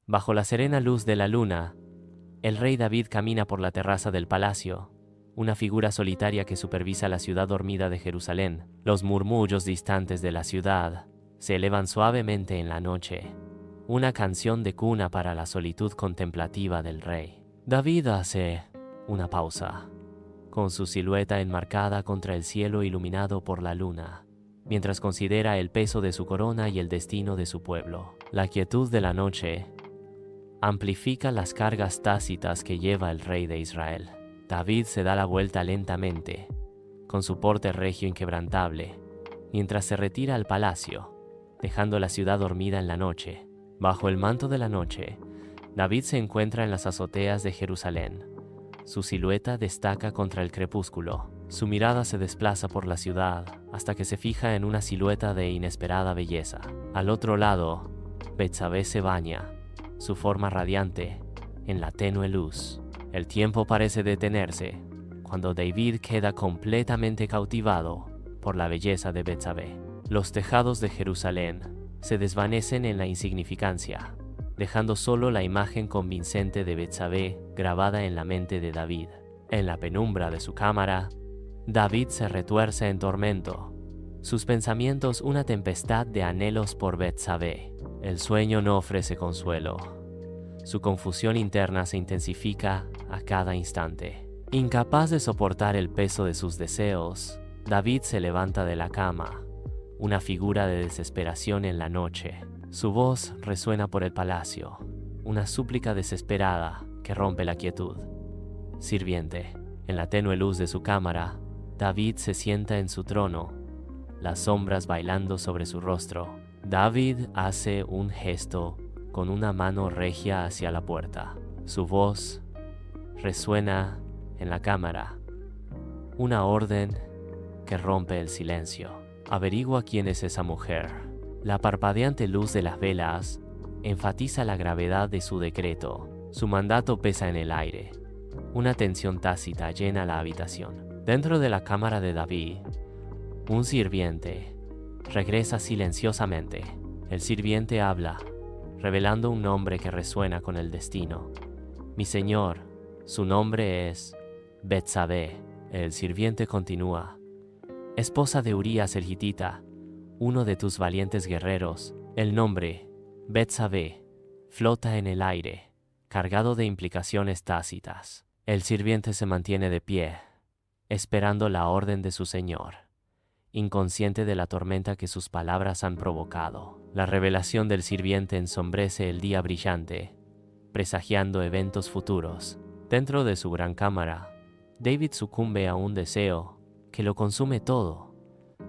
Bajo la serena luz de la luna, el rey David camina por la terraza del palacio, una figura solitaria que supervisa la ciudad dormida de Jerusalén. Los murmullos distantes de la ciudad se elevan suavemente en la noche, una canción de cuna para la solitud contemplativa del rey. David hace una pausa, con su silueta enmarcada contra el cielo iluminado por la luna, mientras considera el peso de su corona y el destino de su pueblo. La quietud de la noche amplifica las cargas tácitas que lleva el rey de Israel. David se da la vuelta lentamente, con su porte regio inquebrantable, mientras se retira al palacio, dejando la ciudad dormida en la noche. Bajo el manto de la noche, David se encuentra en las azoteas de Jerusalén. Su silueta destaca contra el crepúsculo. Su mirada se desplaza por la ciudad hasta que se fija en una silueta de inesperada belleza. Al otro lado, Betsabé se baña, su forma radiante, en la tenue luz. El tiempo parece detenerse cuando David queda completamente cautivado por la belleza de Betsabé. Los tejados de Jerusalén se desvanecen en la insignificancia, dejando solo la imagen convincente de Betsabé grabada en la mente de David. En la penumbra de su cámara, David se retuerce en tormento, sus pensamientos una tempestad de anhelos por Betsabé. El sueño no ofrece consuelo. Su confusión interna se intensifica a cada instante. Incapaz de soportar el peso de sus deseos, David se levanta de la cama, una figura de desesperación en la noche. Su voz resuena por el palacio, una súplica desesperada que rompe la quietud. Sirviente, en la tenue luz de su cámara, David se sienta en su trono, las sombras bailando sobre su rostro. David hace un gesto con una mano regia hacia la puerta. Su voz resuena en la cámara, una orden que rompe el silencio. Averigua quién es esa mujer. La parpadeante luz de las velas enfatiza la gravedad de su decreto. Su mandato pesa en el aire. Una tensión tácita llena la habitación. Dentro de la cámara de David, un sirviente regresa silenciosamente. El sirviente habla, revelando un nombre que resuena con el destino. Mi señor, su nombre es Betsabé. El sirviente continúa. Esposa de Urías el Gitita, uno de tus valientes guerreros. El nombre, Betsabé, flota en el aire, cargado de implicaciones tácitas. El sirviente se mantiene de pie, esperando la orden de su señor, inconsciente de la tormenta que sus palabras han provocado. La revelación del sirviente ensombrece el día brillante, presagiando eventos futuros. Dentro de su gran cámara, David sucumbe a un deseo que lo consume todo.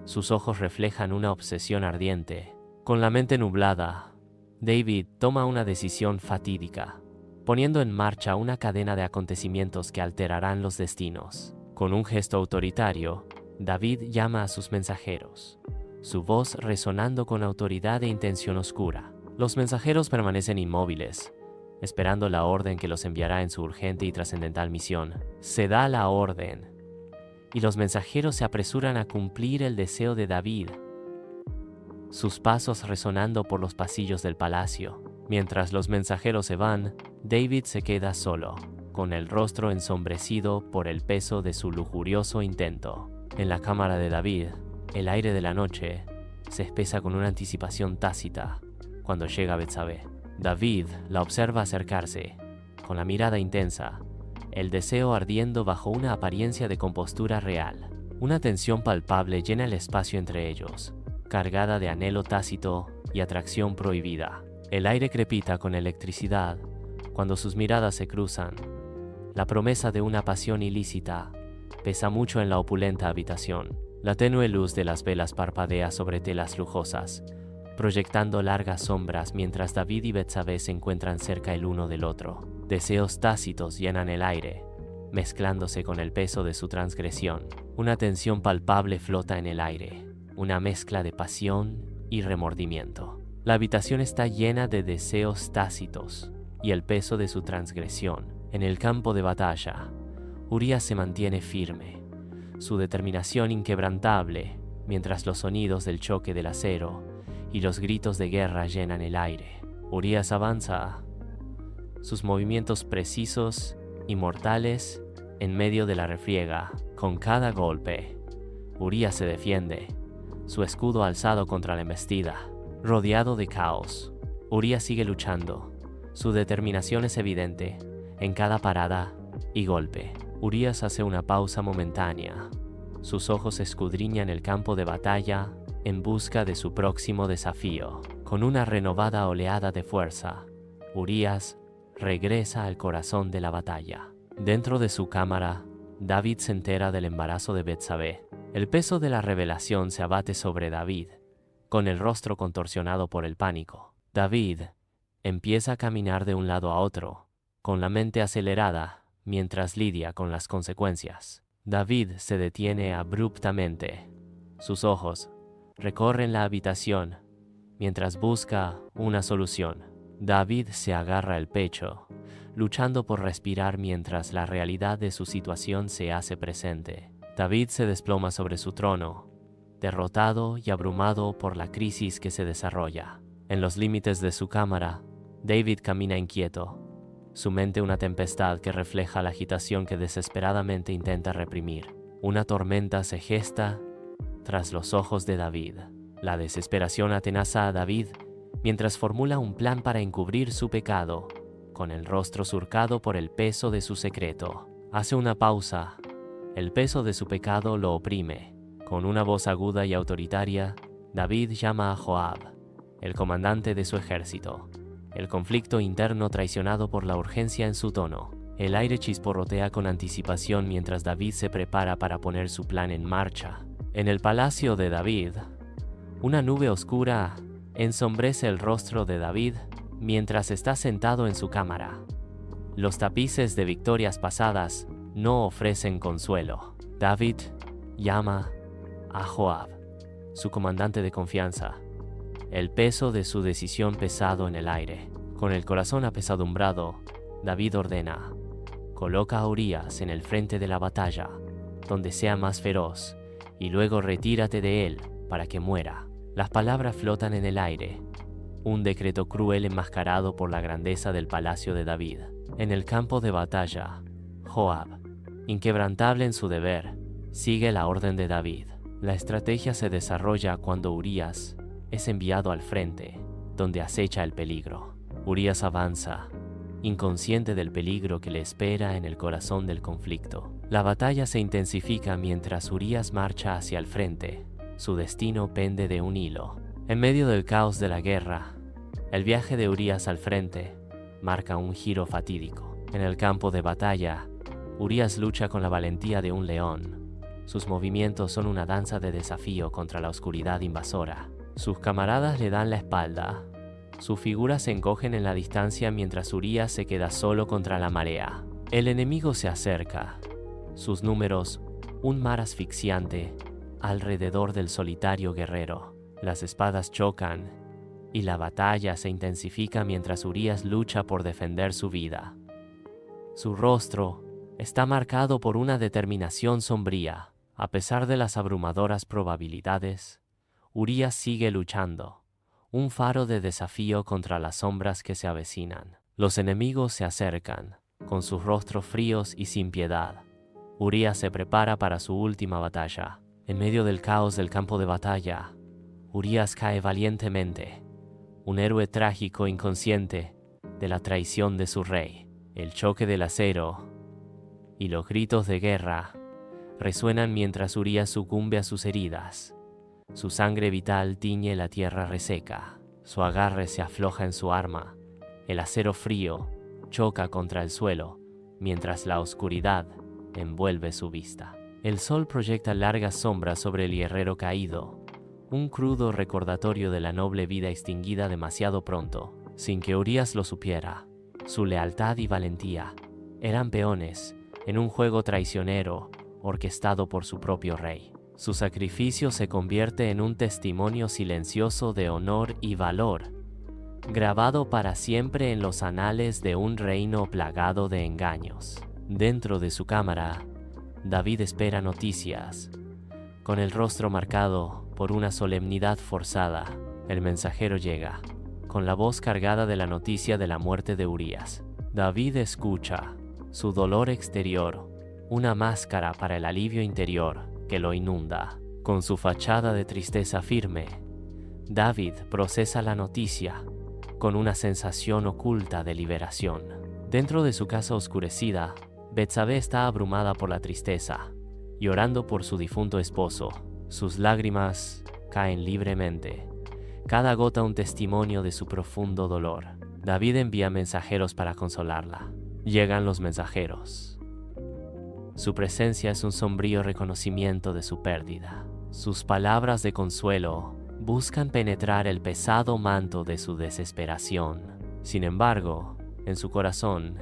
Sus ojos reflejan una obsesión ardiente. Con la mente nublada, David toma una decisión fatídica, poniendo en marcha una cadena de acontecimientos que alterarán los destinos. Con un gesto autoritario, David llama a sus mensajeros, su voz resonando con autoridad e intención oscura. Los mensajeros permanecen inmóviles, esperando la orden que los enviará en su urgente y trascendental misión. Se da la orden, y los mensajeros se apresuran a cumplir el deseo de David, sus pasos resonando por los pasillos del palacio. Mientras los mensajeros se van, David se queda solo, con el rostro ensombrecido por el peso de su lujurioso intento. En la cámara de David, el aire de la noche se espesa con una anticipación tácita cuando llega Betsabé. David la observa acercarse, con la mirada intensa, el deseo ardiendo bajo una apariencia de compostura real. Una tensión palpable llena el espacio entre ellos, cargada de anhelo tácito y atracción prohibida. El aire crepita con electricidad cuando sus miradas se cruzan. La promesa de una pasión ilícita pesa mucho en la opulenta habitación. La tenue luz de las velas parpadea sobre telas lujosas, proyectando largas sombras mientras David y Betsabé se encuentran cerca el uno del otro. Deseos tácitos llenan el aire, mezclándose con el peso de su transgresión. Una tensión palpable flota en el aire, una mezcla de pasión y remordimiento. La habitación está llena de deseos tácitos y el peso de su transgresión. En el campo de batalla, Urías se mantiene firme, su determinación inquebrantable, mientras los sonidos del choque del acero y los gritos de guerra llenan el aire. Urías avanza, sus movimientos precisos y mortales en medio de la refriega. Con cada golpe, Urías se defiende, su escudo alzado contra la embestida. Rodeado de caos, Urías sigue luchando. Su determinación es evidente en cada parada y golpe. Urías hace una pausa momentánea. Sus ojos escudriñan el campo de batalla en busca de su próximo desafío. Con una renovada oleada de fuerza, Urías regresa al corazón de la batalla. Dentro de su cámara, David se entera del embarazo de Betsabé. El peso de la revelación se abate sobre David, con el rostro contorsionado por el pánico. David empieza a caminar de un lado a otro, con la mente acelerada, mientras lidia con las consecuencias. David se detiene abruptamente. Sus ojos recorren la habitación mientras busca una solución. David se agarra el pecho, luchando por respirar mientras la realidad de su situación se hace presente. David se desploma sobre su trono, derrotado y abrumado por la crisis que se desarrolla. En los límites de su cámara, David camina inquieto, su mente una tempestad que refleja la agitación que desesperadamente intenta reprimir. Una tormenta se gesta tras los ojos de David. La desesperación atenaza a David mientras formula un plan para encubrir su pecado, con el rostro surcado por el peso de su secreto. Hace una pausa. El peso de su pecado lo oprime. Con una voz aguda y autoritaria, David llama a Joab, el comandante de su ejército. El conflicto interno traicionado por la urgencia en su tono. El aire chisporrotea con anticipación mientras David se prepara para poner su plan en marcha. En el palacio de David, una nube oscura ensombrece el rostro de David mientras está sentado en su cámara. Los tapices de victorias pasadas no ofrecen consuelo. David llama a Joab, su comandante de confianza, el peso de su decisión pesado en el aire. Con el corazón apesadumbrado, David ordena: coloca a Urías en el frente de la batalla, donde sea más feroz, y luego retírate de él para que muera. Las palabras flotan en el aire, un decreto cruel enmascarado por la grandeza del palacio de David. En el campo de batalla, Joab, inquebrantable en su deber, sigue la orden de David. La estrategia se desarrolla cuando Urías es enviado al frente, donde acecha el peligro. Urías avanza, inconsciente del peligro que le espera en el corazón del conflicto. La batalla se intensifica mientras Urías marcha hacia el frente. Su destino pende de un hilo. En medio del caos de la guerra, el viaje de Urías al frente marca un giro fatídico. En el campo de batalla, Urías lucha con la valentía de un león. Sus movimientos son una danza de desafío contra la oscuridad invasora. Sus camaradas le dan la espalda. Sus figuras se encogen en la distancia mientras Urías se queda solo contra la marea. El enemigo se acerca. Sus números, un mar asfixiante, alrededor del solitario guerrero. Las espadas chocan y la batalla se intensifica mientras Urías lucha por defender su vida. Su rostro está marcado por una determinación sombría. A pesar de las abrumadoras probabilidades, Urías sigue luchando, un faro de desafío contra las sombras que se avecinan. Los enemigos se acercan, con sus rostros fríos y sin piedad. Urías se prepara para su última batalla. En medio del caos del campo de batalla, Urías cae valientemente, un héroe trágico inconsciente de la traición de su rey. El choque del acero y los gritos de guerra resuenan mientras Urías sucumbe a sus heridas. Su sangre vital tiñe la tierra reseca. Su agarre se afloja en su arma. El acero frío choca contra el suelo, mientras la oscuridad envuelve su vista. El sol proyecta largas sombras sobre el guerrero caído, un crudo recordatorio de la noble vida extinguida demasiado pronto. Sin que Urías lo supiera, su lealtad y valentía eran peones en un juego traicionero orquestado por su propio rey. Su sacrificio se convierte en un testimonio silencioso de honor y valor, grabado para siempre en los anales de un reino plagado de engaños. Dentro de su cámara, David espera noticias. Con el rostro marcado por una solemnidad forzada, el mensajero llega, con la voz cargada de la noticia de la muerte de Urías. David escucha su dolor exterior, una máscara para el alivio interior que lo inunda. Con su fachada de tristeza firme, David procesa la noticia con una sensación oculta de liberación. Dentro de su casa oscurecida, Betsabé está abrumada por la tristeza, llorando por su difunto esposo. Sus lágrimas caen libremente, cada gota un testimonio de su profundo dolor. David envía mensajeros para consolarla. Llegan los mensajeros. Su presencia es un sombrío reconocimiento de su pérdida. Sus palabras de consuelo buscan penetrar el pesado manto de su desesperación. Sin embargo, en su corazón,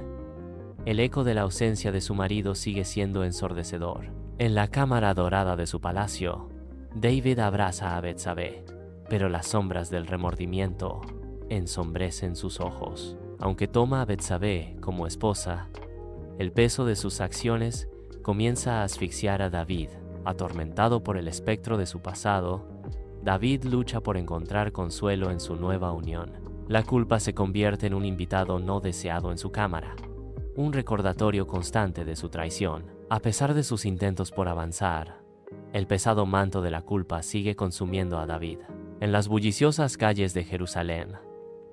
el eco de la ausencia de su marido sigue siendo ensordecedor. En la cámara dorada de su palacio, David abraza a Betsabé, pero las sombras del remordimiento ensombrecen sus ojos. Aunque toma a Betsabé como esposa, el peso de sus acciones comienza a asfixiar a David. Atormentado por el espectro de su pasado, David lucha por encontrar consuelo en su nueva unión. La culpa se convierte en un invitado no deseado en su cámara, un recordatorio constante de su traición. A pesar de sus intentos por avanzar, el pesado manto de la culpa sigue consumiendo a David. En las bulliciosas calles de Jerusalén,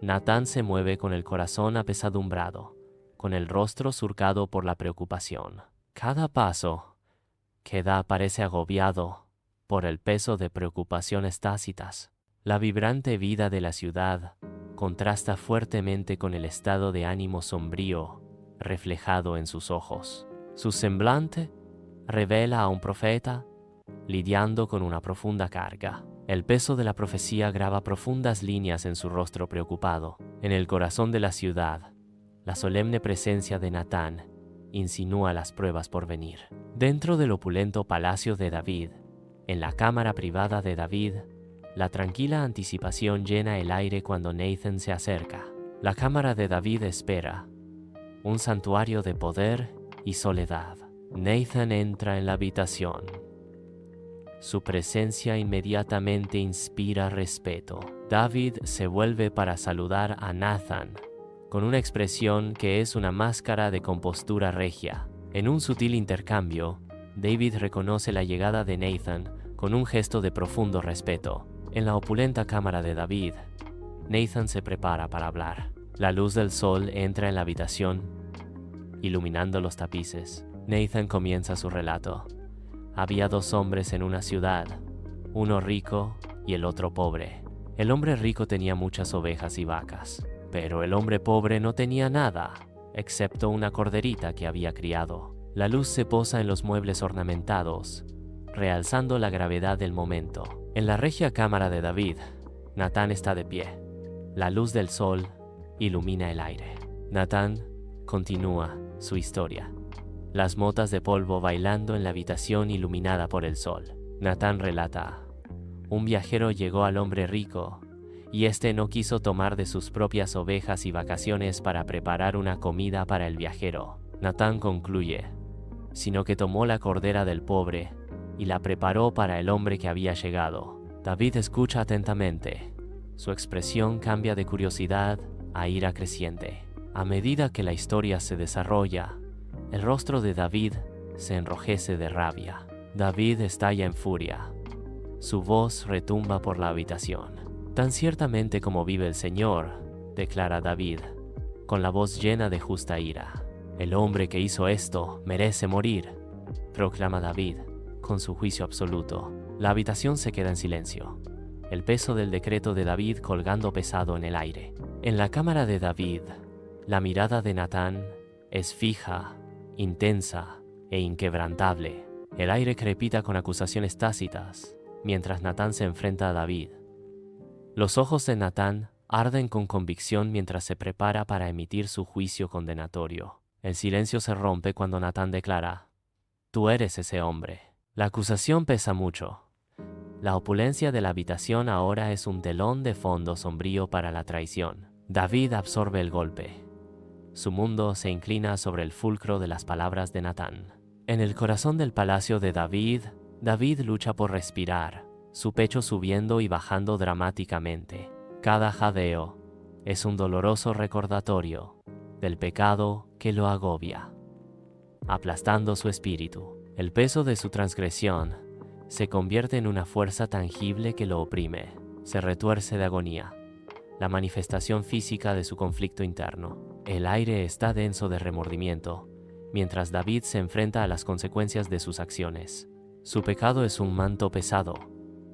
Natán se mueve con el corazón apesadumbrado, con el rostro surcado por la preocupación. Cada paso que da parece agobiado por el peso de preocupaciones tácitas. La vibrante vida de la ciudad contrasta fuertemente con el estado de ánimo sombrío reflejado en sus ojos. Su semblante revela a un profeta lidiando con una profunda carga. El peso de la profecía graba profundas líneas en su rostro preocupado. En el corazón de la ciudad, la solemne presencia de Natán insinúa las pruebas por venir. Dentro del opulento palacio de David, en la cámara privada de David, la tranquila anticipación llena el aire cuando Nathan se acerca. La cámara de David espera, un santuario de poder y soledad. Nathan entra en la habitación. Su presencia inmediatamente inspira respeto. David se vuelve para saludar a Nathan, con una expresión que es una máscara de compostura regia. En un sutil intercambio, David reconoce la llegada de Nathan con un gesto de profundo respeto. En la opulenta cámara de David, Nathan se prepara para hablar. La luz del sol entra en la habitación, iluminando los tapices. Nathan comienza su relato. Había dos hombres en una ciudad, uno rico y el otro pobre. El hombre rico tenía muchas ovejas y vacas, pero el hombre pobre no tenía nada, excepto una corderita que había criado. La luz se posa en los muebles ornamentados, realzando la gravedad del momento. En la regia cámara de David, Natán está de pie. La luz del sol ilumina el aire. Natán continúa su historia. Las motas de polvo bailando en la habitación iluminada por el sol. Natán relata: un viajero llegó al hombre rico, y éste no quiso tomar de sus propias ovejas y vacaciones para preparar una comida para el viajero. Natán concluye: sino que tomó la cordera del pobre y la preparó para el hombre que había llegado. David escucha atentamente. Su expresión cambia de curiosidad a ira creciente. A medida que la historia se desarrolla, el rostro de David se enrojece de rabia. David estalla en furia. Su voz retumba por la habitación. Tan ciertamente como vive el Señor, declara David, con la voz llena de justa ira. El hombre que hizo esto merece morir, proclama David, con su juicio absoluto. La habitación se queda en silencio, el peso del decreto de David colgando pesado en el aire. En la cámara de David, la mirada de Natán es fija, intensa e inquebrantable. El aire crepita con acusaciones tácitas, mientras Natán se enfrenta a David. Los ojos de Natán arden con convicción mientras se prepara para emitir su juicio condenatorio. El silencio se rompe cuando Natán declara: tú eres ese hombre. La acusación pesa mucho. La opulencia de la habitación ahora es un telón de fondo sombrío para la traición. David absorbe el golpe. Su mundo se inclina sobre el fulcro de las palabras de Natán. En el corazón del palacio de David, David lucha por respirar, su pecho subiendo y bajando dramáticamente. Cada jadeo es un doloroso recordatorio del pecado que lo agobia, aplastando su espíritu. El peso de su transgresión se convierte en una fuerza tangible que lo oprime, se retuerce de agonía, la manifestación física de su conflicto interno. El aire está denso de remordimiento, mientras David se enfrenta a las consecuencias de sus acciones. Su pecado es un manto pesado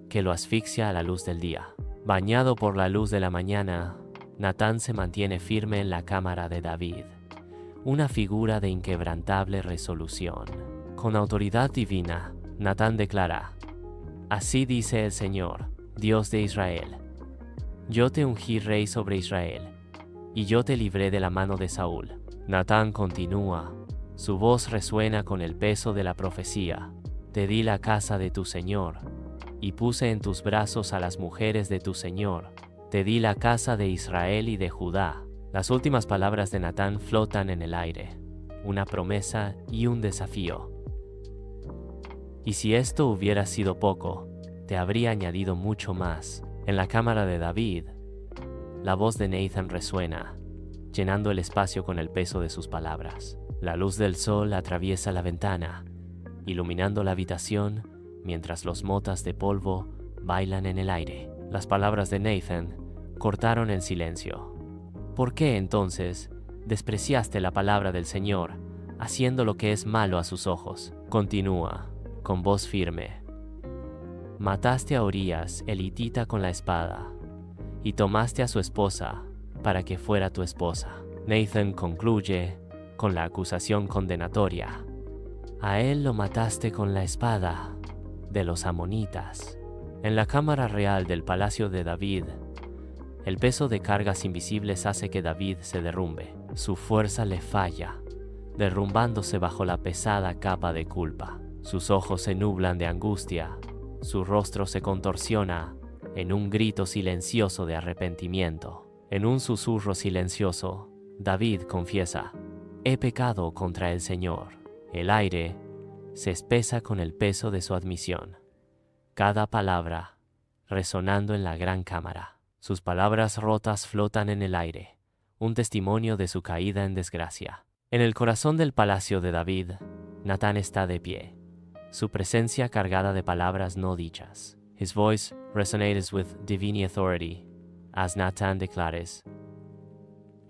que lo asfixia a la luz del día. Bañado por la luz de la mañana, Natán se mantiene firme en la cámara de David, una figura de inquebrantable resolución. Con autoridad divina, Natán declara: Así dice el Señor, Dios de Israel: Yo te ungí rey sobre Israel, y yo te libré de la mano de Saúl. Natán continúa, su voz resuena con el peso de la profecía: Te di la casa de tu Señor, y puse en tus brazos a las mujeres de tu Señor. Te di la casa de Israel y de Judá. Las últimas palabras de Natán flotan en el aire, una promesa y un desafío. Y si esto hubiera sido poco, te habría añadido mucho más. En la cámara de David, la voz de Natán resuena, llenando el espacio con el peso de sus palabras. La luz del sol atraviesa la ventana, iluminando la habitación, mientras los motas de polvo bailan en el aire. Las palabras de Natán cortaron el silencio. ¿Por qué entonces despreciaste la palabra del Señor, haciendo lo que es malo a sus ojos? Continúa, con voz firme. Mataste a Urías, el hitita, con la espada, y tomaste a su esposa para que fuera tu esposa. Natán concluye con la acusación condenatoria. A él lo mataste con la espada de los amonitas. En la cámara real del palacio de David, el peso de cargas invisibles hace que David se derrumbe. Su fuerza le falla, derrumbándose bajo la pesada capa de culpa. Sus ojos se nublan de angustia, su rostro se contorsiona en un grito silencioso de arrepentimiento. En un susurro silencioso, David confiesa: He pecado contra el Señor. El aire se espesa con el peso de su admisión, cada palabra resonando en la gran cámara. Sus palabras rotas flotan en el aire, un testimonio de su caída en desgracia. En el corazón del palacio de David, Natán está de pie, su presencia cargada de palabras no dichas. His voice resonates with divine authority, as Natán declares: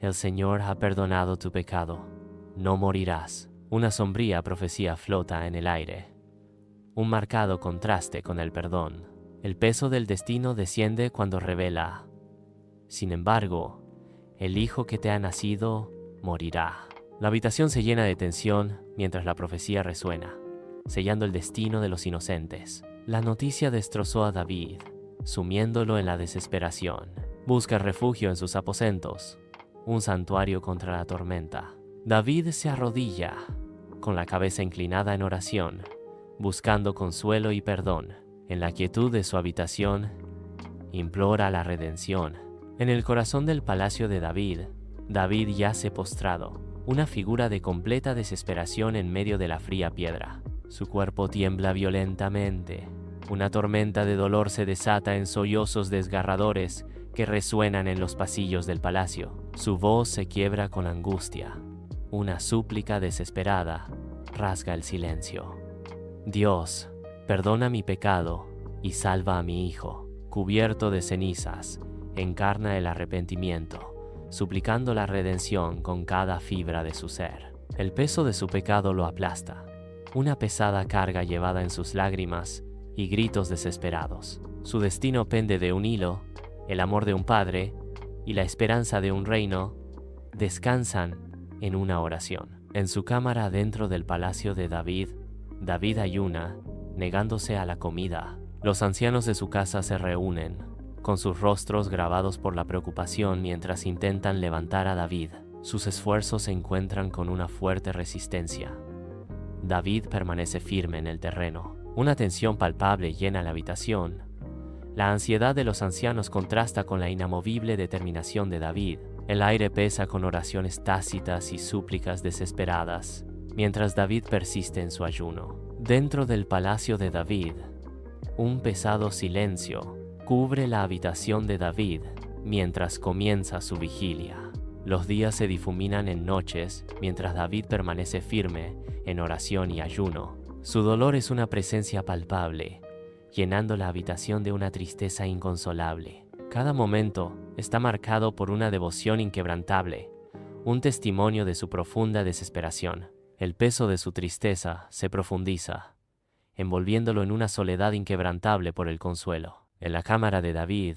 El Señor ha perdonado tu pecado, no morirás. Una sombría profecía flota en el aire, un marcado contraste con el perdón. El peso del destino desciende cuando revela: Sin embargo, el hijo que te ha nacido morirá. La habitación se llena de tensión mientras la profecía resuena, sellando el destino de los inocentes. La noticia destrozó a David, sumiéndolo en la desesperación. Busca refugio en sus aposentos, un santuario contra la tormenta. David se arrodilla, con la cabeza inclinada en oración, buscando consuelo y perdón. En la quietud de su habitación, implora la redención. En el corazón del palacio de David, David yace postrado, una figura de completa desesperación en medio de la fría piedra. Su cuerpo tiembla violentamente. Una tormenta de dolor se desata en sollozos desgarradores que resuenan en los pasillos del palacio. Su voz se quiebra con angustia. Una súplica desesperada rasga el silencio. Dios, perdona mi pecado y salva a mi hijo. Cubierto de cenizas, encarna el arrepentimiento, suplicando la redención con cada fibra de su ser. El peso de su pecado lo aplasta, una pesada carga llevada en sus lágrimas y gritos desesperados. Su destino pende de un hilo, el amor de un padre y la esperanza de un reino descansan en una oración. En su cámara dentro del palacio de David, David ayuna, negándose a la comida. Los ancianos de su casa se reúnen, con sus rostros grabados por la preocupación mientras intentan levantar a David. Sus esfuerzos se encuentran con una fuerte resistencia. David permanece firme en el terreno. Una tensión palpable llena la habitación. La ansiedad de los ancianos contrasta con la inamovible determinación de David. El aire pesa con oraciones tácitas y súplicas desesperadas, mientras David persiste en su ayuno. Dentro del palacio de David, un pesado silencio cubre la habitación de David mientras comienza su vigilia. Los días se difuminan en noches mientras David permanece firme en oración y ayuno. Su dolor es una presencia palpable, llenando la habitación de una tristeza inconsolable. Cada momento está marcado por una devoción inquebrantable, un testimonio de su profunda desesperación. El peso de su tristeza se profundiza, envolviéndolo en una soledad inquebrantable por el consuelo. En la cámara de David,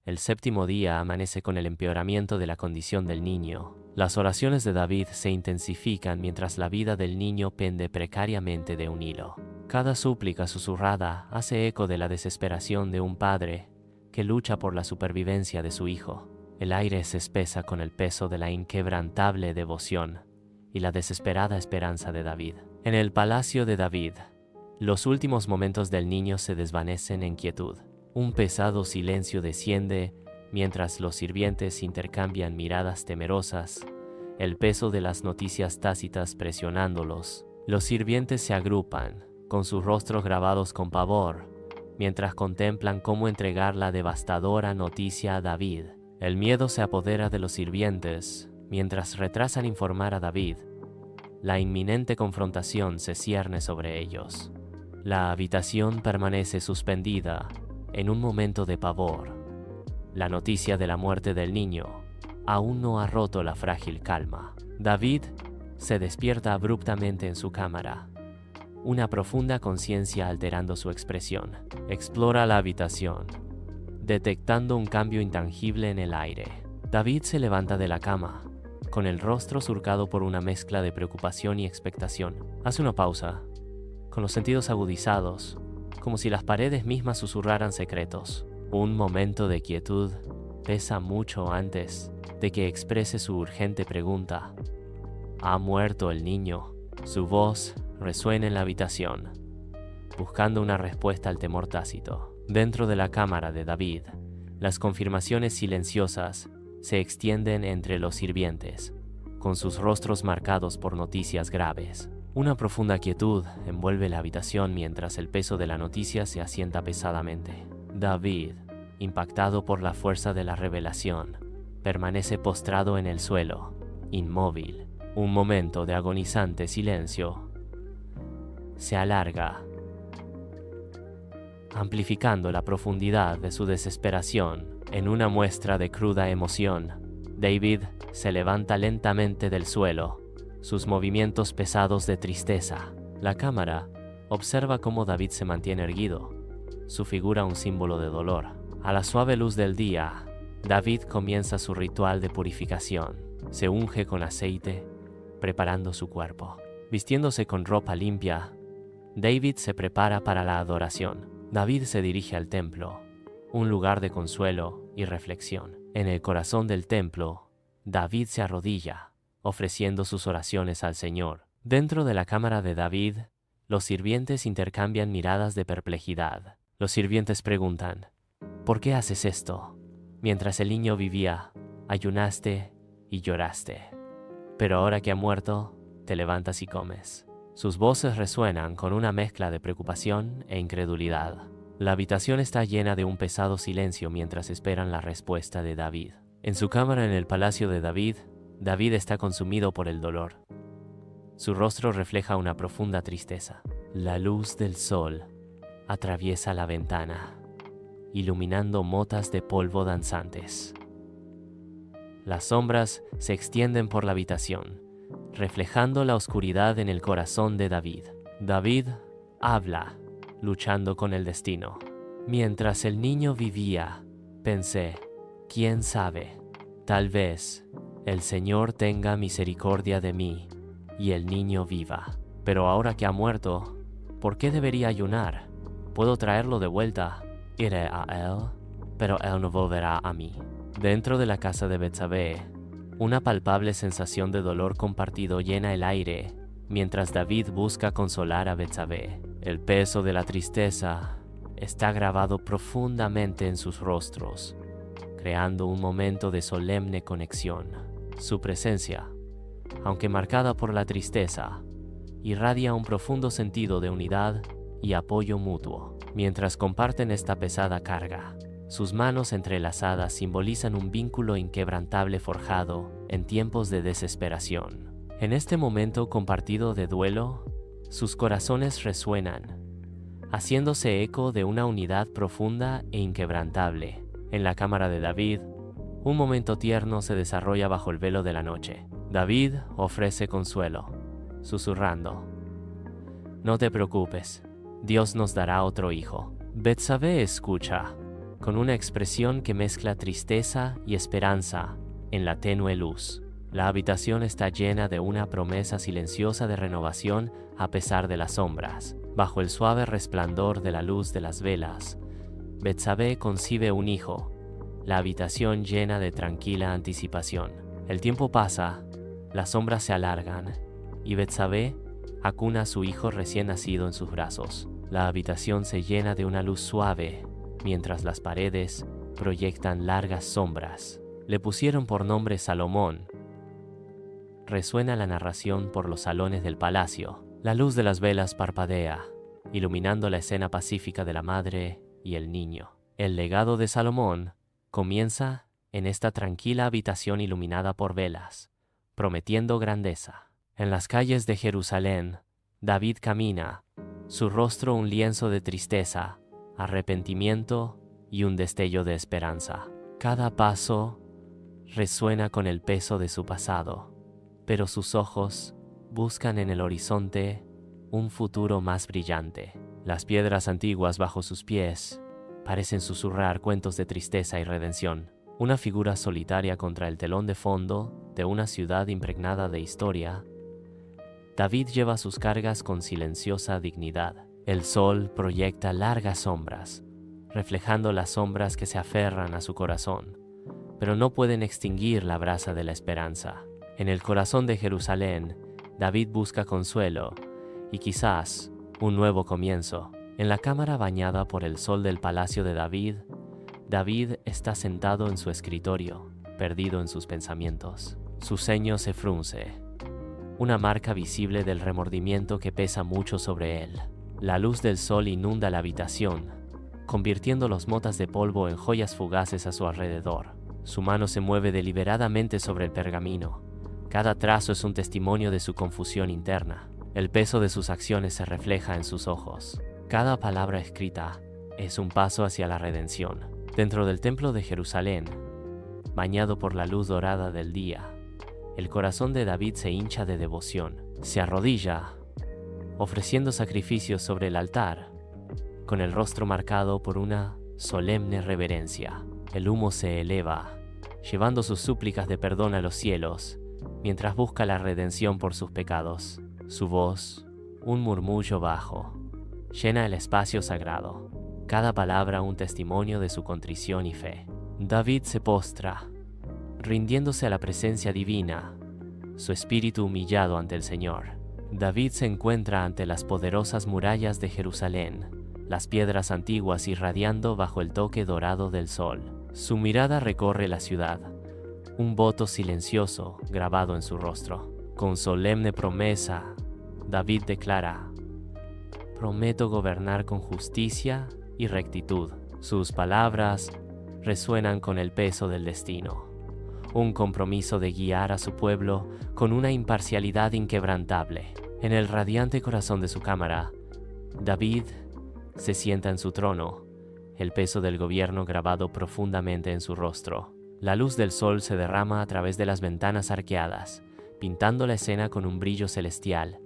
el séptimo día amanece con el empeoramiento de la condición del niño. Las oraciones de David se intensifican mientras la vida del niño pende precariamente de un hilo. Cada súplica susurrada hace eco de la desesperación de un padre que lucha por la supervivencia de su hijo. El aire se espesa con el peso de la inquebrantable devoción y la desesperada esperanza de David. En el palacio de David, los últimos momentos del niño se desvanecen en quietud. Un pesado silencio desciende mientras los sirvientes intercambian miradas temerosas, el peso de las noticias tácitas presionándolos. Los sirvientes se agrupan, con sus rostros grabados con pavor, mientras contemplan cómo entregar la devastadora noticia a David. El miedo se apodera de los sirvientes, mientras retrasan informar a David. La inminente confrontación se cierne sobre ellos. La habitación permanece suspendida en un momento de pavor. La noticia de la muerte del niño aún no ha roto la frágil calma. David se despierta abruptamente en su cámara, una profunda conciencia alterando su expresión. Explora la habitación, detectando un cambio intangible en el aire. David se levanta de la cama, con el rostro surcado por una mezcla de preocupación y expectación. Hace una pausa, con los sentidos agudizados, como si las paredes mismas susurraran secretos. Un momento de quietud pesa mucho antes de que exprese su urgente pregunta. ¿Ha muerto el niño? Su voz resuena en la habitación, buscando una respuesta al temor tácito. Dentro de la cámara de David, las confirmaciones silenciosas se extienden entre los sirvientes, con sus rostros marcados por noticias graves. Una profunda quietud envuelve la habitación mientras el peso de la noticia se asienta pesadamente. David, impactado por la fuerza de la revelación, permanece postrado en el suelo, inmóvil. Un momento de agonizante silencio se alarga, amplificando la profundidad de su desesperación. En una muestra de cruda emoción, David se levanta lentamente del suelo, sus movimientos pesados de tristeza. La cámara observa cómo David se mantiene erguido, su figura un símbolo de dolor. A la suave luz del día, David comienza su ritual de purificación. Se unge con aceite, preparando su cuerpo. Vistiéndose con ropa limpia, David se prepara para la adoración. David se dirige al templo, un lugar de consuelo y reflexión. En el corazón del templo, David se arrodilla, ofreciendo sus oraciones al Señor. Dentro de la cámara de David, los sirvientes intercambian miradas de perplejidad. Los sirvientes preguntan, ¿por qué haces esto? Mientras el niño vivía, ayunaste y lloraste. Pero ahora que ha muerto, te levantas y comes. Sus voces resuenan con una mezcla de preocupación e incredulidad. La habitación está llena de un pesado silencio mientras esperan la respuesta de David. En su cámara en el palacio de David, David está consumido por el dolor. Su rostro refleja una profunda tristeza. La luz del sol atraviesa la ventana, iluminando motas de polvo danzantes. Las sombras se extienden por la habitación, reflejando la oscuridad en el corazón de David. David habla, luchando con el destino. Mientras el niño vivía, pensé, ¿quién sabe? Tal vez el Señor tenga misericordia de mí y el niño viva. Pero ahora que ha muerto, ¿por qué debería ayunar? ¿Puedo traerlo de vuelta? Iré a él, pero él no volverá a mí. Dentro de la casa de Betsabé, una palpable sensación de dolor compartido llena el aire mientras David busca consolar a Betsabé. El peso de la tristeza está grabado profundamente en sus rostros, creando un momento de solemne conexión. Su presencia, aunque marcada por la tristeza, irradia un profundo sentido de unidad y apoyo mutuo. Mientras comparten esta pesada carga, sus manos entrelazadas simbolizan un vínculo inquebrantable forjado en tiempos de desesperación. En este momento compartido de duelo, sus corazones resuenan, haciéndose eco de una unidad profunda e inquebrantable. En la cámara de David, un momento tierno se desarrolla bajo el velo de la noche. David ofrece consuelo, susurrando: «No te preocupes, Dios nos dará otro hijo». Betsabé escucha, con una expresión que mezcla tristeza y esperanza en la tenue luz. La habitación está llena de una promesa silenciosa de renovación a pesar de las sombras. Bajo el suave resplandor de la luz de las velas, Betsabé concibe un hijo, la habitación llena de tranquila anticipación. El tiempo pasa, las sombras se alargan, y Betsabé acuna a su hijo recién nacido en sus brazos. La habitación se llena de una luz suave, mientras las paredes proyectan largas sombras. Le pusieron por nombre Salomón. Resuena la narración por los salones del palacio. La luz de las velas parpadea, iluminando la escena pacífica de la madre y el niño. El legado de Salomón comienza en esta tranquila habitación iluminada por velas, prometiendo grandeza. En las calles de Jerusalén, David camina, su rostro un lienzo de tristeza, arrepentimiento y un destello de esperanza. Cada paso resuena con el peso de su pasado, pero sus ojos buscan en el horizonte un futuro más brillante. Las piedras antiguas bajo sus pies parecen susurrar cuentos de tristeza y redención. Una figura solitaria contra el telón de fondo de una ciudad impregnada de historia, David lleva sus cargas con silenciosa dignidad. El sol proyecta largas sombras, reflejando las sombras que se aferran a su corazón, pero no pueden extinguir la brasa de la esperanza. En el corazón de Jerusalén, David busca consuelo y quizás un nuevo comienzo. En la cámara bañada por el sol del palacio de David, David está sentado en su escritorio, perdido en sus pensamientos. Su ceño se frunce, una marca visible del remordimiento que pesa mucho sobre él. La luz del sol inunda la habitación, convirtiendo las motas de polvo en joyas fugaces a su alrededor. Su mano se mueve deliberadamente sobre el pergamino. Cada trazo es un testimonio de su confusión interna. El peso de sus acciones se refleja en sus ojos. Cada palabra escrita es un paso hacia la redención. Dentro del templo de Jerusalén, bañado por la luz dorada del día, el corazón de David se hincha de devoción. Se arrodilla, ofreciendo sacrificios sobre el altar, con el rostro marcado por una solemne reverencia. El humo se eleva, llevando sus súplicas de perdón a los cielos, mientras busca la redención por sus pecados. Su voz, un murmullo bajo, llena el espacio sagrado, cada palabra un testimonio de su contrición y fe. David se postra, rindiéndose a la presencia divina, su espíritu humillado ante el Señor. David se encuentra ante las poderosas murallas de Jerusalén, las piedras antiguas irradiando bajo el toque dorado del sol. Su mirada recorre la ciudad, un voto silencioso grabado en su rostro. Con solemne promesa, David declara: «Prometo gobernar con justicia y rectitud». Sus palabras resuenan con el peso del destino, un compromiso de guiar a su pueblo con una imparcialidad inquebrantable. En el radiante corazón de su cámara, David se sienta en su trono, el peso del gobierno grabado profundamente en su rostro. La luz del sol se derrama a través de las ventanas arqueadas, pintando la escena con un brillo celestial,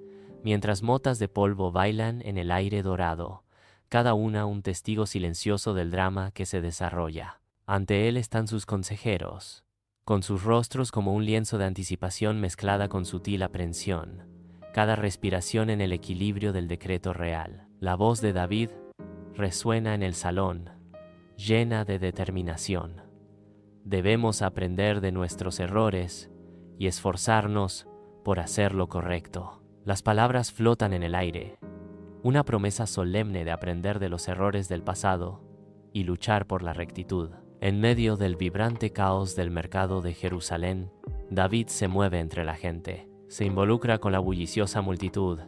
mientras motas de polvo bailan en el aire dorado, cada una un testigo silencioso del drama que se desarrolla. Ante él están sus consejeros, con sus rostros como un lienzo de anticipación mezclada con sutil aprensión, cada respiración en el equilibrio del decreto real. La voz de David resuena en el salón, llena de determinación. Debemos aprender de nuestros errores y esforzarnos por hacer lo correcto. Las palabras flotan en el aire, una promesa solemne de aprender de los errores del pasado y luchar por la rectitud. En medio del vibrante caos del mercado de Jerusalén, David se mueve entre la gente. Se involucra con la bulliciosa multitud,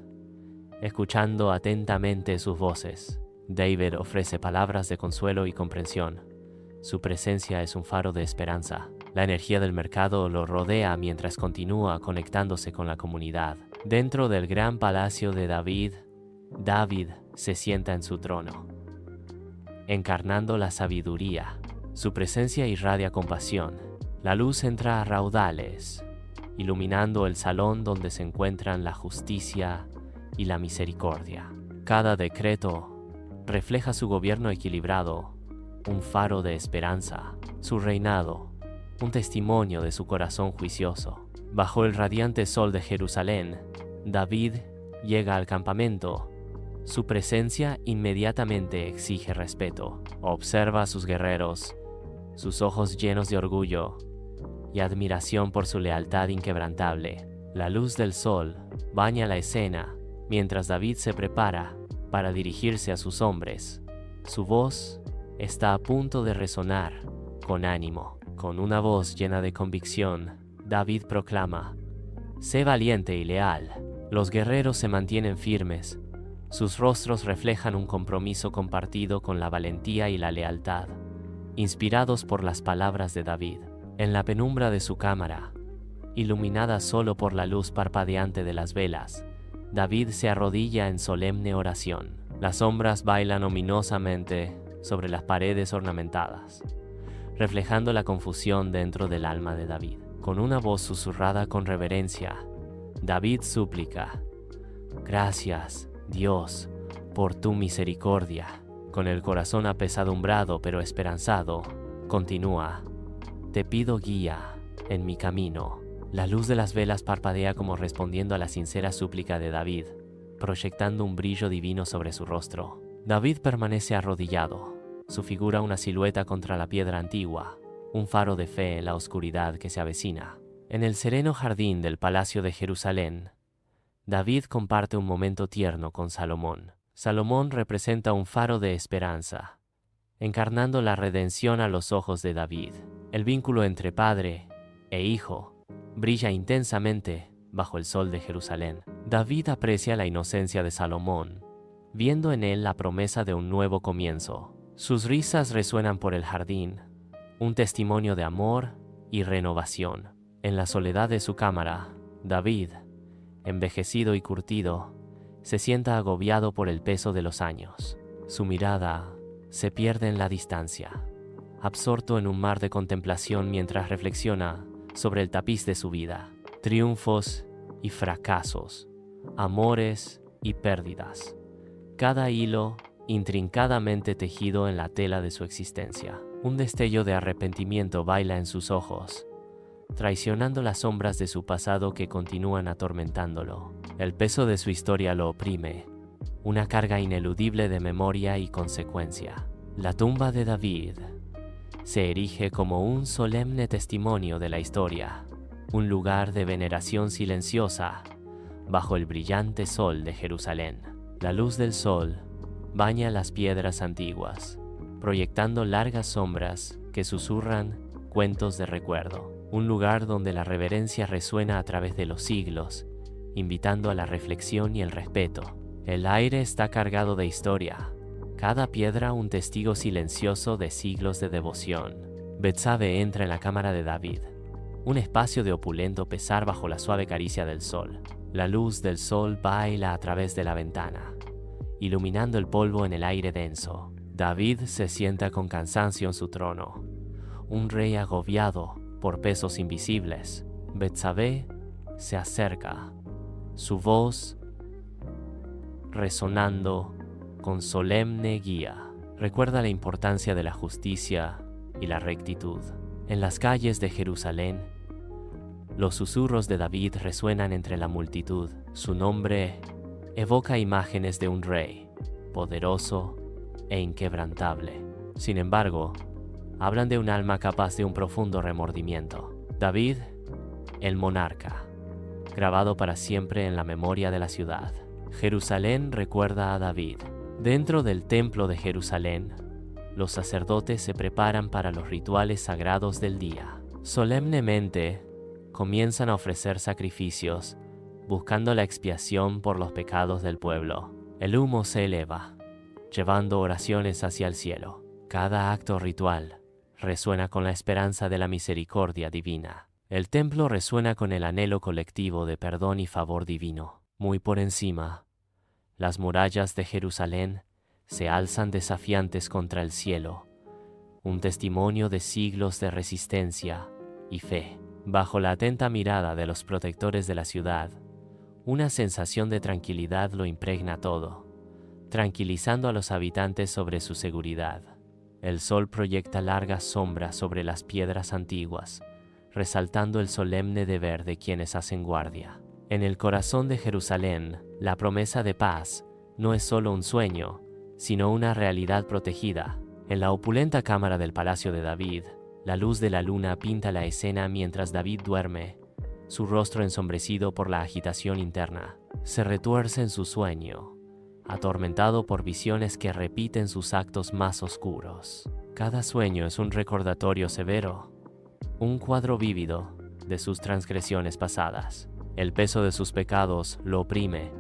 escuchando atentamente sus voces. David ofrece palabras de consuelo y comprensión. Su presencia es un faro de esperanza. La energía del mercado lo rodea mientras continúa conectándose con la comunidad. Dentro del gran palacio de David, David se sienta en su trono, encarnando la sabiduría. Su presencia irradia compasión. La luz entra a raudales, iluminando el salón donde se encuentran la justicia y la misericordia. Cada decreto refleja su gobierno equilibrado, un faro de esperanza. Su reinado, un testimonio de su corazón juicioso. Bajo el radiante sol de Jerusalén, David llega al campamento. Su presencia inmediatamente exige respeto. Observa a sus guerreros, sus ojos llenos de orgullo y admiración por su lealtad inquebrantable. La luz del sol baña la escena mientras David se prepara para dirigirse a sus hombres. Su voz está a punto de resonar con ánimo. Con una voz llena de convicción, David proclama: «Sé valiente y leal». Los guerreros se mantienen firmes. Sus rostros reflejan un compromiso compartido con la valentía y la lealtad, inspirados por las palabras de David. En la penumbra de su cámara, iluminada solo por la luz parpadeante de las velas, David se arrodilla en solemne oración. Las sombras bailan ominosamente sobre las paredes ornamentadas, reflejando la confusión dentro del alma de David. Con una voz susurrada con reverencia, David suplica: «Gracias, Dios, por tu misericordia». Con el corazón apesadumbrado pero esperanzado, continúa: «Te pido guía en mi camino». La luz de las velas parpadea como respondiendo a la sincera súplica de David, proyectando un brillo divino sobre su rostro. David permanece arrodillado, su figura una silueta contra la piedra antigua, un faro de fe en la oscuridad que se avecina. En el sereno jardín del palacio de Jerusalén, David comparte un momento tierno con Salomón. Salomón representa un faro de esperanza, encarnando la redención a los ojos de David. El vínculo entre padre e hijo brilla intensamente bajo el sol de Jerusalén. David aprecia la inocencia de Salomón, viendo en él la promesa de un nuevo comienzo. Sus risas resuenan por el jardín, un testimonio de amor y renovación. En la soledad de su cámara, David, envejecido y curtido, se sienta agobiado por el peso de los años. Su mirada se pierde en la distancia, absorto en un mar de contemplación mientras reflexiona sobre el tapiz de su vida. Triunfos y fracasos, amores y pérdidas. Cada hilo intrincadamente tejido en la tela de su existencia. Un destello de arrepentimiento baila en sus ojos, traicionando las sombras de su pasado que continúan atormentándolo. El peso de su historia lo oprime, una carga ineludible de memoria y consecuencia. La tumba de David se erige como un solemne testimonio de la historia, un lugar de veneración silenciosa bajo el brillante sol de Jerusalén. La luz del sol baña las piedras antiguas, proyectando largas sombras que susurran cuentos de recuerdo. Un lugar donde la reverencia resuena a través de los siglos, invitando a la reflexión y el respeto. El aire está cargado de historia, cada piedra un testigo silencioso de siglos de devoción. Betsabe entra en la cámara de David, un espacio de opulento pesar bajo la suave caricia del sol. La luz del sol baila a través de la ventana, iluminando el polvo en el aire denso. David se sienta con cansancio en su trono, un rey agobiado por pesos invisibles. Betsabe se acerca, su voz resonando con solemne guía. Recuerda la importancia de la justicia y la rectitud. En las calles de Jerusalén, los susurros de David resuenan entre la multitud. Su nombre evoca imágenes de un rey, poderoso e inquebrantable. Sin embargo, hablan de un alma capaz de un profundo remordimiento. David, el monarca, grabado para siempre en la memoria de la ciudad. Jerusalén recuerda a David. Dentro del templo de Jerusalén, los sacerdotes se preparan para los rituales sagrados del día. Solemnemente, comienzan a ofrecer sacrificios, buscando la expiación por los pecados del pueblo. El humo se eleva, llevando oraciones hacia el cielo. Cada acto ritual resuena con la esperanza de la misericordia divina. El templo resuena con el anhelo colectivo de perdón y favor divino. Muy por encima, las murallas de Jerusalén se alzan desafiantes contra el cielo, un testimonio de siglos de resistencia y fe. Bajo la atenta mirada de los protectores de la ciudad, una sensación de tranquilidad lo impregna todo, tranquilizando a los habitantes sobre su seguridad. El sol proyecta largas sombras sobre las piedras antiguas, resaltando el solemne deber de quienes hacen guardia. En el corazón de Jerusalén, la promesa de paz no es solo un sueño, sino una realidad protegida. En la opulenta cámara del palacio de David, la luz de la luna pinta la escena mientras David duerme, su rostro ensombrecido por la agitación interna. Se retuerce en su sueño, atormentado por visiones que repiten sus actos más oscuros. Cada sueño es un recordatorio severo, un cuadro vívido de sus transgresiones pasadas. El peso de sus pecados lo oprime,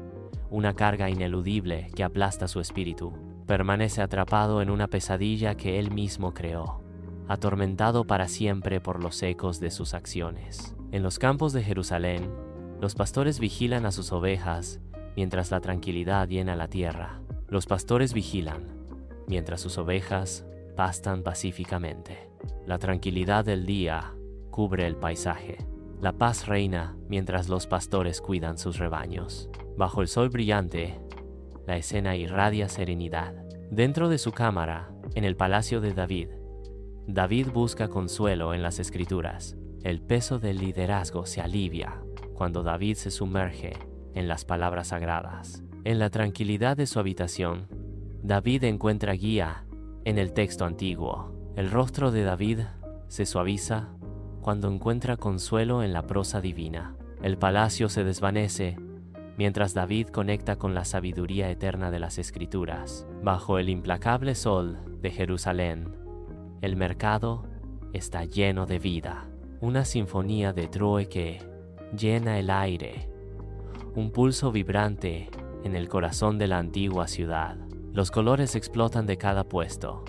una carga ineludible que aplasta su espíritu. Permanece atrapado en una pesadilla que él mismo creó, atormentado para siempre por los ecos de sus acciones. En los campos de Jerusalén, los pastores vigilan a sus ovejas mientras la tranquilidad llena la tierra. Los pastores vigilan mientras sus ovejas pastan pacíficamente. La tranquilidad del día cubre el paisaje. La paz reina mientras los pastores cuidan sus rebaños. Bajo el sol brillante, la escena irradia serenidad. Dentro de su cámara, en el palacio de David, David busca consuelo en las Escrituras. El peso del liderazgo se alivia cuando David se sumerge en las palabras sagradas. En la tranquilidad de su habitación, David encuentra guía en el texto antiguo. El rostro de David se suaviza cuando encuentra consuelo en la prosa divina. El palacio se desvanece mientras David conecta con la sabiduría eterna de las Escrituras. Bajo el implacable sol de Jerusalén, el mercado está lleno de vida. Una sinfonía de Troe que llena el aire, un pulso vibrante en el corazón de la antigua ciudad. Los colores explotan de cada puesto,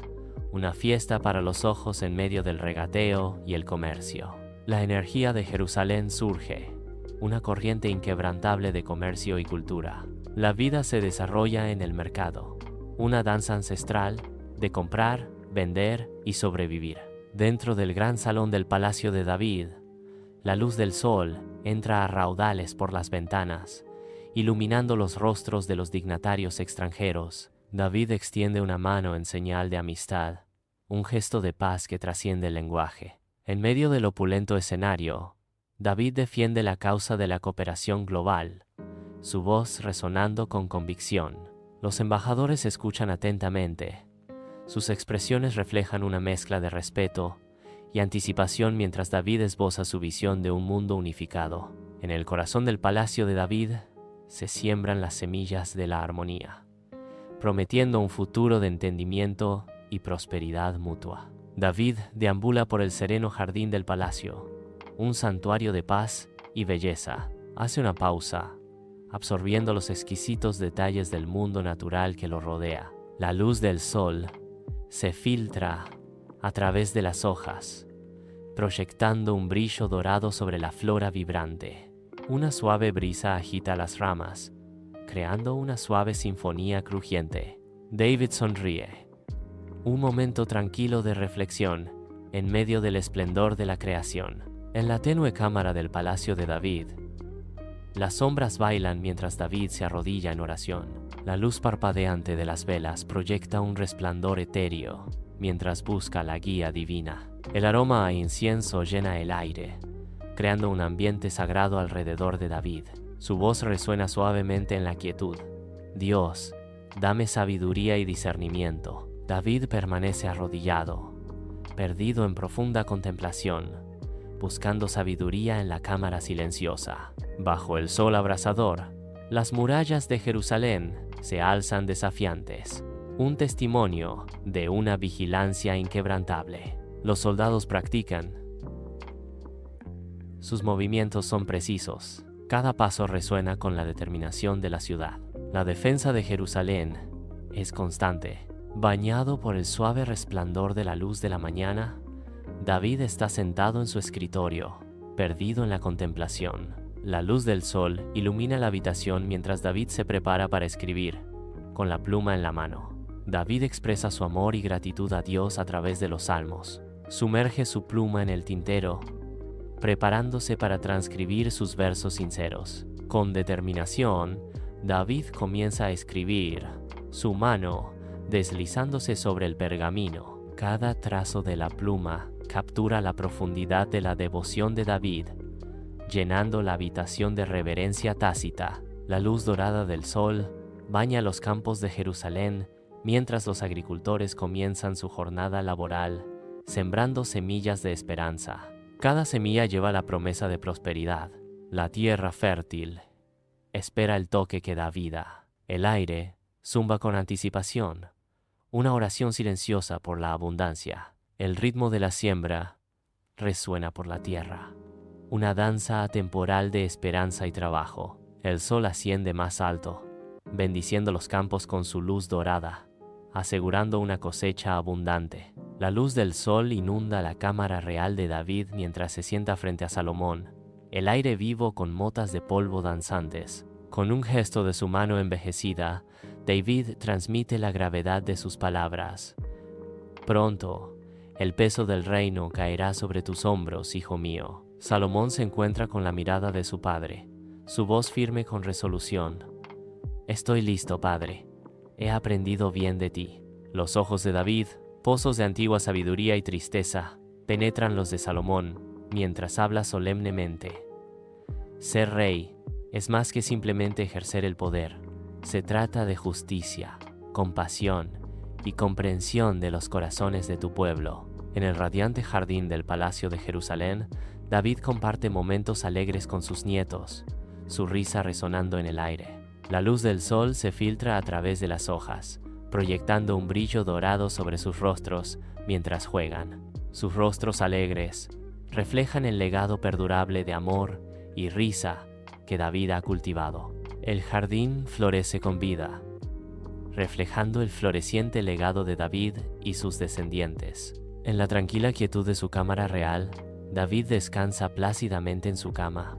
una fiesta para los ojos en medio del regateo y el comercio. La energía de Jerusalén surge, una corriente inquebrantable de comercio y cultura. La vida se desarrolla en el mercado, una danza ancestral de comprar, vender y sobrevivir. Dentro del gran salón del palacio de David, la luz del sol entra a raudales por las ventanas, iluminando los rostros de los dignatarios extranjeros. David extiende una mano en señal de amistad, un gesto de paz que trasciende el lenguaje. En medio del opulento escenario, David defiende la causa de la cooperación global, su voz resonando con convicción. Los embajadores escuchan atentamente. Sus expresiones reflejan una mezcla de respeto y anticipación mientras David esboza su visión de un mundo unificado. En el corazón del palacio de David se siembran las semillas de la armonía, prometiendo un futuro de entendimiento y prosperidad mutua. David deambula por el sereno jardín del palacio, un santuario de paz y belleza. Hace una pausa, absorbiendo los exquisitos detalles del mundo natural que lo rodea. La luz del sol se filtra a través de las hojas, proyectando un brillo dorado sobre la flora vibrante. Una suave brisa agita las ramas, creando una suave sinfonía crujiente. David sonríe. Un momento tranquilo de reflexión en medio del esplendor de la creación. En la tenue cámara del palacio de David, las sombras bailan mientras David se arrodilla en oración. La luz parpadeante de las velas proyecta un resplandor etéreo mientras busca la guía divina. El aroma a incienso llena el aire, creando un ambiente sagrado alrededor de David. Su voz resuena suavemente en la quietud. Dios, dame sabiduría y discernimiento. David permanece arrodillado, perdido en profunda contemplación, buscando sabiduría en la cámara silenciosa. Bajo el sol abrasador, las murallas de Jerusalén se alzan desafiantes, un testimonio de una vigilancia inquebrantable. Los soldados practican. Sus movimientos son precisos. Cada paso resuena con la determinación de la ciudad. La defensa de Jerusalén es constante. Bañado por el suave resplandor de la luz de la mañana, David está sentado en su escritorio, perdido en la contemplación. La luz del sol ilumina la habitación mientras David se prepara para escribir, con la pluma en la mano. David expresa su amor y gratitud a Dios a través de los salmos. Sumerge su pluma en el tintero, preparándose para transcribir sus versos sinceros. Con determinación, David comienza a escribir, su mano deslizándose sobre el pergamino. Cada trazo de la pluma captura la profundidad de la devoción de David, llenando la habitación de reverencia tácita. La luz dorada del sol baña los campos de Jerusalén mientras los agricultores comienzan su jornada laboral, sembrando semillas de esperanza. Cada semilla lleva la promesa de prosperidad. La tierra fértil espera el toque que da vida. El aire zumba con anticipación, una oración silenciosa por la abundancia. El ritmo de la siembra resuena por la tierra, una danza atemporal de esperanza y trabajo. El sol asciende más alto, bendiciendo los campos con su luz dorada, asegurando una cosecha abundante. La luz del sol inunda la cámara real de David mientras se sienta frente a Salomón, el aire vivo con motas de polvo danzantes. Con un gesto de su mano envejecida, David transmite la gravedad de sus palabras. Pronto, el peso del reino caerá sobre tus hombros, hijo mío. Salomón se encuentra con la mirada de su padre, su voz firme con resolución. Estoy listo, padre. He aprendido bien de ti. Los ojos de David, pozos de antigua sabiduría y tristeza, penetran los de Salomón, mientras habla solemnemente. Ser rey es más que simplemente ejercer el poder. Se trata de justicia, compasión y comprensión de los corazones de tu pueblo. En el radiante jardín del Palacio de Jerusalén, David comparte momentos alegres con sus nietos, su risa resonando en el aire. La luz del sol se filtra a través de las hojas, proyectando un brillo dorado sobre sus rostros mientras juegan. Sus rostros alegres reflejan el legado perdurable de amor y risa que David ha cultivado. El jardín florece con vida, reflejando el floreciente legado de David y sus descendientes. En la tranquila quietud de su cámara real, David descansa plácidamente en su cama,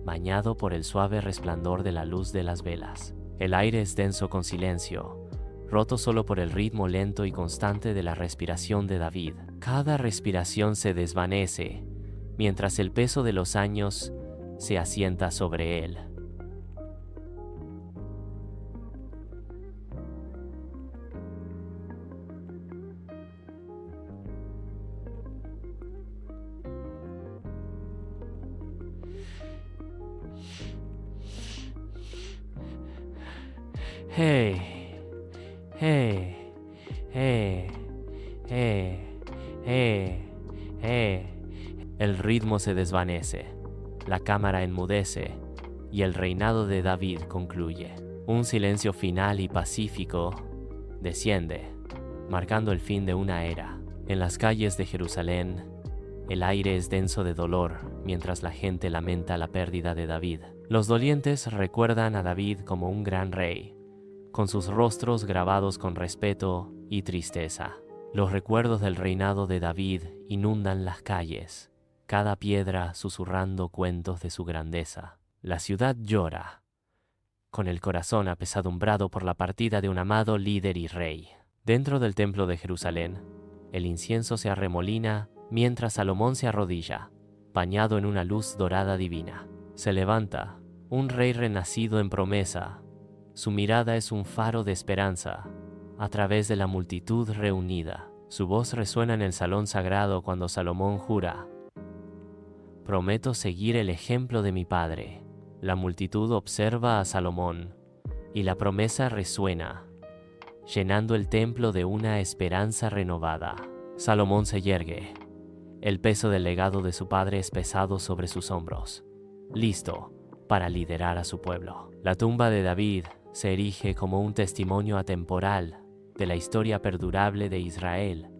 bañado por el suave resplandor de la luz de las velas. El aire es denso con silencio, roto solo por el ritmo lento y constante de la respiración de David. Cada respiración se desvanece, mientras el peso de los años se asienta sobre él. Hey, hey, hey, hey, hey, hey. El ritmo se desvanece, la cámara enmudece y el reinado de David concluye. Un silencio final y pacífico desciende, marcando el fin de una era. En las calles de Jerusalén, el aire es denso de dolor mientras la gente lamenta la pérdida de David. Los dolientes recuerdan a David como un gran rey, con sus rostros grabados con respeto y tristeza. Los recuerdos del reinado de David inundan las calles, cada piedra susurrando cuentos de su grandeza. La ciudad llora, con el corazón apesadumbrado por la partida de un amado líder y rey. Dentro del templo de Jerusalén, el incienso se arremolina mientras Salomón se arrodilla, bañado en una luz dorada divina. Se levanta, un rey renacido en promesa. Su mirada es un faro de esperanza a través de la multitud reunida. Su voz resuena en el salón sagrado cuando Salomón jura: prometo seguir el ejemplo de mi padre. La multitud observa a Salomón y la promesa resuena, llenando el templo de una esperanza renovada. Salomón se yergue. El peso del legado de su padre es pesado sobre sus hombros, listo para liderar a su pueblo. La tumba de David se erige como un testimonio atemporal de la historia perdurable de Israel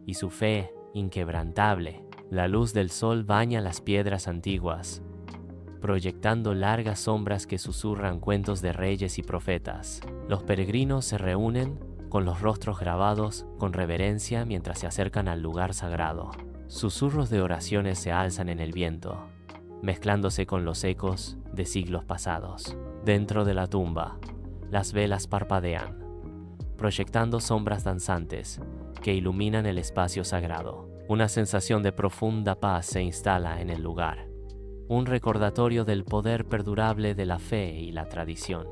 y su fe inquebrantable. La luz del sol baña las piedras antiguas, proyectando largas sombras que susurran cuentos de reyes y profetas. Los peregrinos se reúnen con los rostros grabados con reverencia mientras se acercan al lugar sagrado. Susurros de oraciones se alzan en el viento, mezclándose con los ecos de siglos pasados. Dentro de la tumba, las velas parpadean, proyectando sombras danzantes que iluminan el espacio sagrado. Una sensación de profunda paz se instala en el lugar, un recordatorio del poder perdurable de la fe y la tradición.